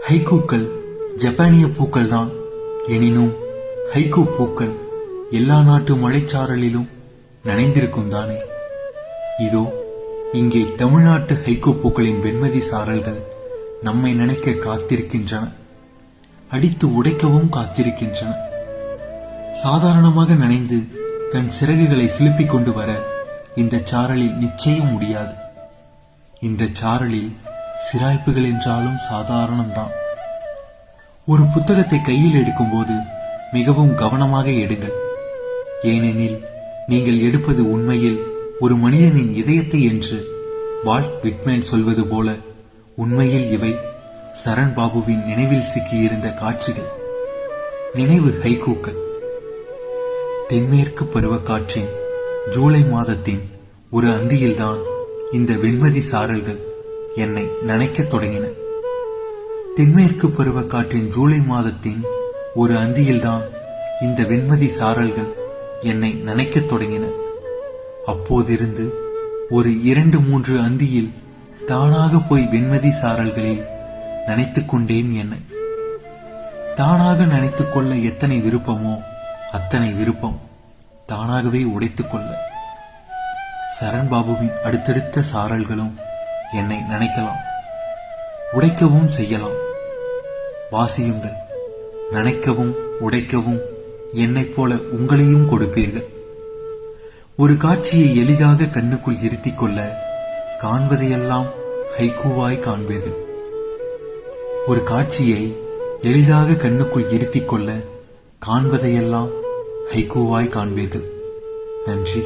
ஹைக்கூக்கள் ஜப்பானிய பூக்கள் தான். எனினும் ஹைக்கூ பூக்கள் எல்லா நாட்டு மழைச்சாரலிலும் நனைந்திருக்கும் தானே. இதோ இங்கே தமிழ்நாட்டு ஹைக்கூ பூக்களின் வெண்மதி சாரல்கள் நம்மை நினைக்க காத்திருக்கின்றன, அடித்து உடைக்கவும் காத்திருக்கின்றன. சாதாரணமாக நனைந்து தன் சிறகுகளை சிலுப்பிக் கொண்டு வர இந்த சாரலில் நிச்சயம் முடியாது. இந்த சாரலில் சிராய்ப்புகள் என்றாலும் சாதாரணம்தான். ஒரு புத்தகத்தை கையில் எடுக்கும் போது மிகவும் கவனமாக எடுங்கள். ஏனெனில் நீங்கள் எடுப்பது உண்மையில் ஒரு மனிதனின் இதயத்தை என்று வால்ட் விட்மேன் சொல்வது போல உண்மையில் இவை சரண் பாபுவின் நினைவில் சிக்கியிருந்த காட்சிகள், நினைவு ஹைக்கூக்கள். தென்மேற்கு பருவக்காற்றின் ஜூலை மாதத்தின் ஒரு அந்தியில்தான் இந்த வெண்மதி சாரல்கள் என்னை நனைக்கத் தொடங்கின. தென்மேற்கு பருவக்காற்றின் ஜூலை மாதத்தின் ஒரு அந்தியில்தான் இந்த வெண்மதி சாரல்கள் என்னை நனைக்கத் தொடங்கின. அப்போதிருந்து ஒரு 2-3 அந்தியில் தானாக போய் வெண்மதி சாரல்களில் நனைத்துக் கொண்டேன். என்னை தானாக நனைத்துக் கொள்ள எத்தனை விருப்பமோ அத்தனை விருப்பம் தானாகவே உடைத்துக் கொள்ள சரண் பாபுவின் அடுத்தடுத்த சாரல்களும் என்னை நனைக்கலாம், உடைக்கவும் செய்யலாம். வாசியுங்கள், நனைக்கவும் உடைக்கவும் என்னைப் போல உங்களையும் கொடுப்பீர்கள். ஒரு காட்சியை எளிதாக கண்ணுக்குள் இருத்திக் கொள்ள காண்பதையெல்லாம் ஹைக்கூவாய் காண்பீர்கள். ஒரு காட்சியை எளிதாக கண்ணுக்குள் இருத்திக் கொள்ள காண்பதையெல்லாம் ஹைக்கூவாய் காண்பீர்கள். நன்றி.